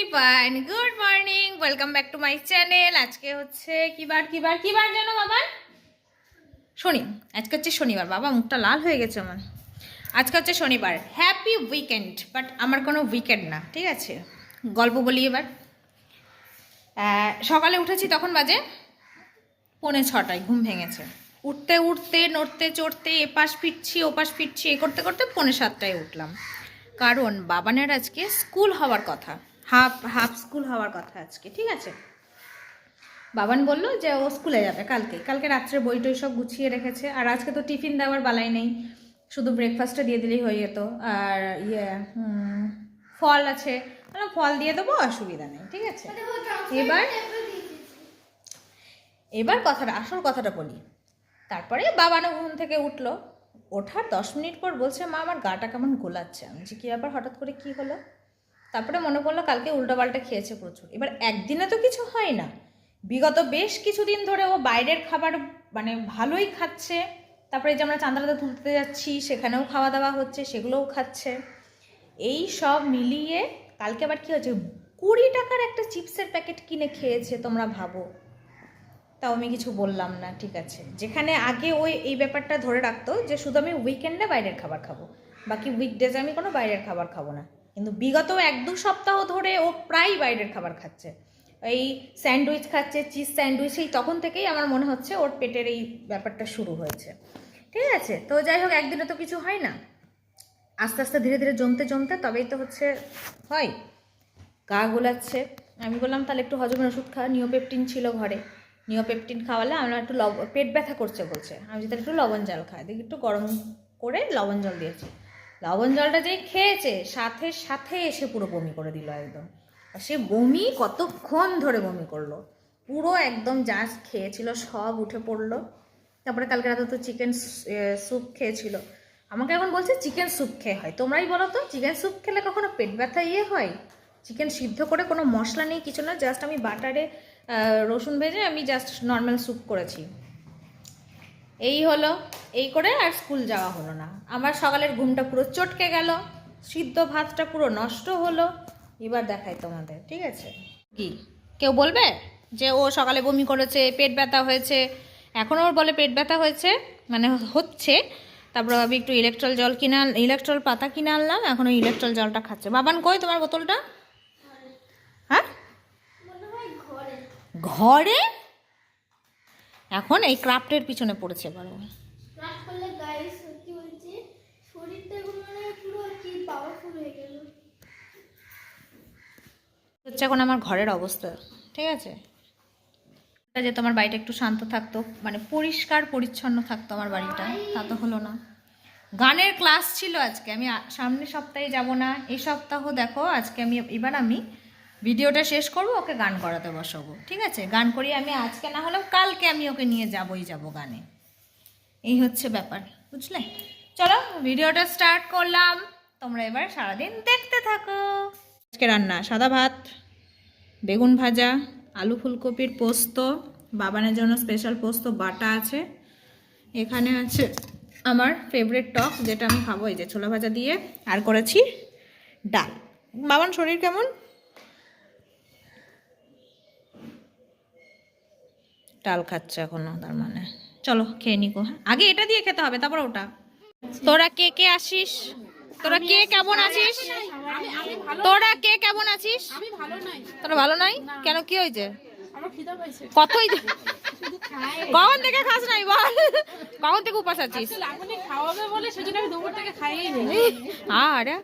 Everyone good morning welcome back to my channel. আজকে হচ্ছে কিবার জানো বাবা? আজকে হচ্ছে শনিবার। বাবা মুখটা লাল হয়ে গেছে আমার। আজকে হচ্ছে শনিবার। হ্যাপি উইকেন্ড, বাট আমার কোনো উইকেন্ড না, ঠিক আছে? গল্প বলি এবার। সকালে উঠেছি তখন বাজে 6:45, ঘুম ভেঙেছে। উঠতে উঠতে নড়তে চড়তে এপাশ ফিরছি ওপাশ ফিরছি এ করতে করতে 6:45 উঠলাম। কারণ বাবানের আজকে স্কুল হওয়ার কথা, হাফ স্কুল হওয়ার কথা আজকে, ঠিক আছে? বাবান বলল যে ও স্কুলে যাবে কালকে রাত্রে বই টই সব গুছিয়ে রেখেছে। আর আজকে তো টিফিন দেওয়ার বালাই নেই, শুধু ব্রেকফাস্টটা দিয়ে দিলেই হয়ে যেত। আর ফল আছে, ফল দিয়ে দেবো, অসুবিধা নেই, ঠিক আছে? এবার আসল কথাটা বলি। তারপরে বাবানও ঘুম থেকে উঠলো। ওঠার 10 মিনিট পর বলছে, মা আমার গাটা কেমন গোলাচ্ছে। আমি যে কী ব্যাপার, হঠাৎ করে কী হলো? তারপরে মনে পড়লো কালকে উল্টোপাল্টা খেয়েছে প্রচুর। এবার একদিনে তো কিছু হয় না, বিগত বেশ কিছুদিন ধরে ও বাইরের খাবার মানে ভালোই খাচ্ছে। তারপরে যে আমরা চাঁদারাতে তুলতে যাচ্ছি সেখানেও খাওয়া দাওয়া হচ্ছে, সেগুলোও খাচ্ছে। এই সব মিলিয়ে কালকে আবার কী হয়েছে, 20 টাকার একটা চিপসের প্যাকেট কিনে খেয়েছে, তোমরা ভাবো। তাও আমি কিছু বললাম না, ঠিক আছে? যেখানে আগে ওই এই ব্যাপারটা ধরে রাখতো যে শুধু আমি উইকেন্ডে বাইরের খাবার খাবো, বাকি উইকডেজে আমি কোনো বাইরের খাবার খাবো না। কিন্তু বিগত 1-2 সপ্তাহ ধরে ও প্রায় বাইরের খাবার খাচ্ছে। এই স্যান্ডউইচ খাচ্ছে, চিজ স্যান্ডউইচ। এই তখন থেকেই আমার মনে হচ্ছে ওর পেটের এই ব্যাপারটা শুরু হয়েছে, ঠিক আছে? তো যাই হোক, একদিনে তো কিছু হয় না, আস্তে আস্তে ধীরে ধীরে জমতে জমতে তবেই তো হচ্ছে হয়। গা গোলাচ্ছে। আমি বললাম তাহলে একটু হজমের ওষুধ খা। নিওপেপটিন ছিল ঘরে, নিওপেপটিন খাওয়ালে আমরা একটু পেট ব্যথা করছে বলছে। আমি যদি একটু লবণ জল খাই, দেখি একটু গরম করে লবণ জল দিয়েছি। লবণ জলটা যেই খেয়েছে সাথে সাথে এসে পুরো বমি করে দিল একদম। আর সে বমি কতক্ষণ ধরে বমি করলো, পুরো একদম যা খেয়েছিল সব উঠে পড়লো। তারপরে কালকে রাতে তো চিকেন স্যুপ খেয়েছিল। আমাকে এখন বলছে চিকেন স্যুপ খেয়ে হয়। তোমরাই বলো তো, চিকেন স্যুপ খেলে কখনো পেট ব্যথা হয়? চিকেন সিদ্ধ করে কোনো মশলা নেই, কিছু না, জাস্ট আমি বাটারে রসুন ভেজে আমি জাস্ট নর্মাল স্যুপ করেছি। এই হলো, এই করে আর স্কুল যাওয়া হলো না। আমার সকালের ঘুমটা পুরো চটকে গেল, সিদ্ধ ভাতটা পুরো নষ্ট হলো। এবার দেখাই তোমাদের, ঠিক আছে? কি কেউ বলবে যে ও সকালে বমি করেছে, পেট ব্যথা হয়েছে? এখনও ওর বলে পেট ব্যথা হয়েছে, মানে হচ্ছে। তারপর আমি একটু ইলেকট্রল পাতা কিনে আনলাম, এখন ওই ইলেকট্রল জলটা খাচ্ছে। বাবান কই তোমার বোতলটা? হ্যাঁ, ঘরে এখন এই ক্রাফটের পিছনে পড়েছে। বলো, হচ্ছে এখন আমার ঘরের অবস্থা, ঠিক আছে? যে তোমার বাড়িটা একটু শান্ত থাকতো, মানে পরিষ্কার পরিচ্ছন্ন থাকতো আমার বাড়িটা, তা তো হলো না। গানের ক্লাস ছিল আজকে, আমি সামনের সপ্তাহে যাব না, এই সপ্তাহ দেখো আজকে এবার আমি ভিডিওটা শেষ করব, ওকে গান করাতে বসাবো, ঠিক আছে? গান করি আমি আজকে, না হলেও কালকে আমি ওকে নিয়ে যাবো গানে। এই হচ্ছে ব্যাপার, বুঝলে? চলো ভিডিওটা স্টার্ট করলাম, তোমরা এবার সারাদিন দেখতে থাকো। আজকে রান্না সাদা ভাত, বেগুন ভাজা, আলু ফুলকপির পোস্ত, বাবানের জন্য স্পেশাল পোস্ত বাটা আছে। এখানে আছে আমার ফেভারিট টক, যেটা আমি খাবো, এই যে ছোলা ভাজা দিয়ে। আর করেছি ডাল। বাবান শরীর কেমন? ডাল খাচ্ছে এখনো, তার মানে চলো খেয়ে নিকো। আগে এটা দিয়ে খেতে হবে, তারপর ওটা। তোরা কে কে আসিস? তোরা কে কেমন আছিস? তোরা কে কেমন আছিস? তোরা ভালো নাই কেন? কি হয়েছে? কতই কখন থেকে খাস নাই বল? কখন থেকে উপাস আছিস? আরে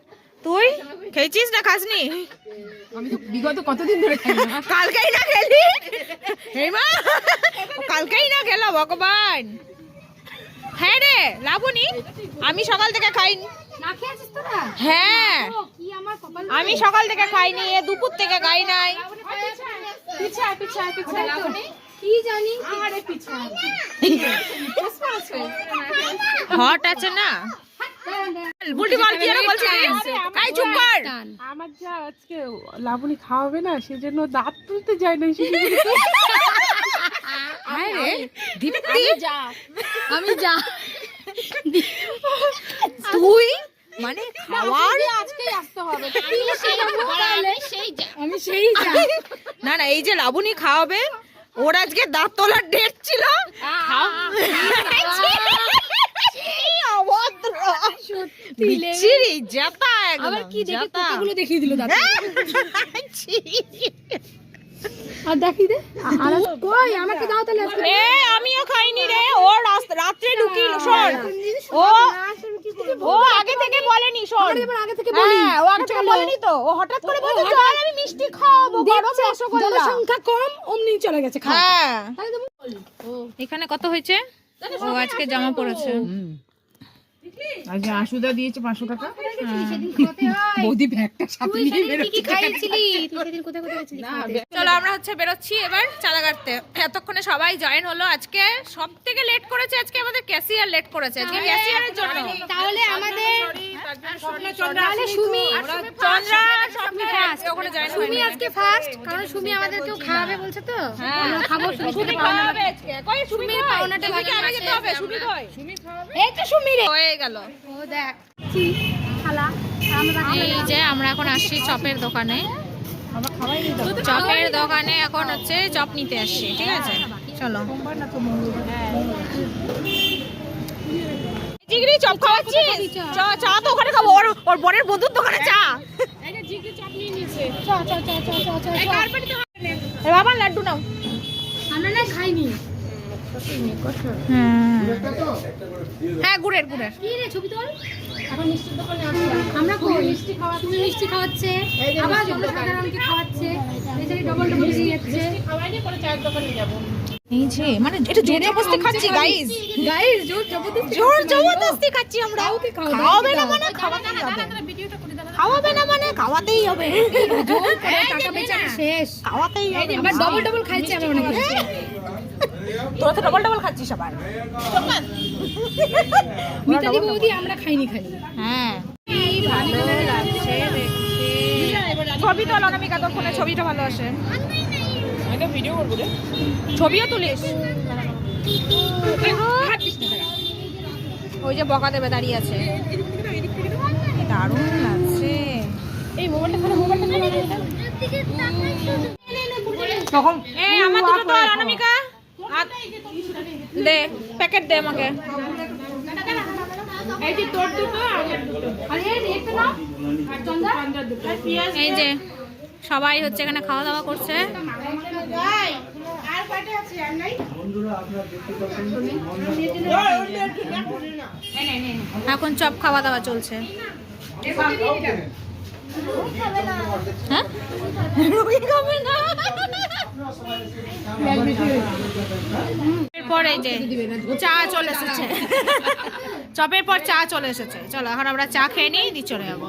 তুই খেয়েছিস না খাসনি? আমি তো বিগত কতদিন ধরে খাই না। কালকেই না খেলি? হেমা কালকেই না খেলো? ভগবান! হ্যাঁ রে লাবণী, আমি সকাল থেকে খাইনি। হ্যাঁ, আমি সকাল থেকে খাইনি, দুপুর থেকে খাই নাই। হট আছে না? আমার যা আজকে লাবণী খাওয়াবে না, সেজন্য দাঁত তুলতে যায় না। আমি যা তুই মানে খাওয়ার আজকেই আসতে হবে। আমি সেই যা। না না, এই যে লাবণী খাওয়াবে, ওর আজকে দাঁত তোলার ডেট ছিল। বিচ্ছিরি জাতা একদম। আবার কি দেখে জাতা। কোথাগুলো দেখিয়ে দিল দাদা। আর দেখি দে। আর কই আমাকে দাও তাহলে আজকে। এ আমিও খাইনি রে, ও রাত্রে ঢুকিল। শোন, ও আগে থেকে বলেনি। শোন, এবার আগে থেকে বলি। হ্যাঁ, ও আগে থেকে বলেনি তো, ও হঠাৎ করে বলছে চল আমি মিষ্টি খাওয়াবো, গরম রসগোল্লা। জনসংখ্যা কম অমনি চলে গেছে খাওয়া। হ্যাঁ, তাহলে তুমি এখানে কত হয়েছে? ও আজকে জামা পড়েছে। আজকে আশুদা দিয়েছে 500 টাকা। সেদিন খাওয়াতে হয়। বৌদি ব্যাগটা সাথে তুই নিয়ে সেদিন কি বেরোচ্ছে। কি খাইয়েছিলি? তুই সেদিন কোথায় কোথায় গেছিলি খাওয়াতে? চলো আমরা বেরোচ্ছি এবার চাঁদা কাটতে। এতক্ষণে সবাই জয়েন হলো। আজকে সব থেকে লেট করেছে, আজকে আমাদের ক্যাশিয়ার লেট করেছে। আজকে ক্যাশিয়ারের জন্য তাহলে আমাদের তাহলে সুমি চন্দ্রা স্বপ্নে আজকে ওখানে জয়েন সুমি আজকে ফার্স্ট, কারণ সুমি আমাদেরকেও খাওয়াবে বলছে তো। হ্যাঁ। আমরা খাবো সুমি সুমি খাওয়াবে আজকে। কই সুমির পাওনাটা সুমিকে আগে যেতে হবে। সুমি কই? এই তো সুমি রে। হয়ে গেল। ও দেখ খালা আমরা এই যে আমরা এখন আসছি চপের দোকানে। চপের দোকানে এখন হচ্ছে চপ নিতে আসছি, ঠিক আছে? চলো। জিগরি চপ খাওয়াচ্ছিস? চা তো ওখানে খাবো, ওর বোনের বন্ধুর দোকানে চা। এ বাবা লাড্ডু নাও। আমরা না খাইনি। হ্যাঁ, গুড়ের। কি রে ছবি তোল। এখন মিষ্টির দোকানে আছি। আমরা কই মিষ্টি খাওয়াচ্ছি, তুমি মিষ্টি খাওয়াচ্ছে, আবার জনসাধারণকে খাওয়াচ্ছে, এছাড়া ডবল দিয়ে যাচ্ছে। খাওয়াইনি পরে চায়ের দোকানে যাব। এই যে মানে এটা জোর জবরদস্তি খাচ্ছি গাইস। গাইস জোর জবরদস্তি জোর জবরদস্তি খাচ্ছি আমরা। কাউকে খাওয়াবে না মানে খাওয়াতেই হবে। খাওয়াবে না মানে খাওয়াতেই হবে। টাকা বেচারা শেষ। খাওয়াতেই হবে। আবার ডবল খাইছে আমরা অনেক কিছু। তোরা তো ডবল খাচ্ছিস আবার। মিতালি বৌদি আমরা খাইনি খালি। হ্যাঁ, কি ভালো লাগছে দেখতে। ছবি তোল অনামিকা, তোর ফোনে ছবিটা ভালো আসে। আমি তো ভিডিও করব রে। ছবিও তুলিস। ওই যে বকা দেবে দাঁড়িয়ে আছে। দারুণ লাগছে। এই মোবাইলটা খালি তখন এই আমার দুটো তোল অনামিকা। দে প্যাকেট দে আমাকে। এই যে তোর দুটো আরে একটা না আর চন্দা দুটো এই যে সবাই হচ্ছে এখানে খাওয়া দাওয়া করছে। আর কয়টা আছে আর নাই এখন চপ খাওয়া দাওয়া চলছে। হ্যাঁ, রুগী খাবে না। এরপর এই যে চা চলে এসেছে। চপের পর চা চলে এসেছে। চলো এখন আমরা চা খেয়ে নিই, দিয়ে চলে যাবো।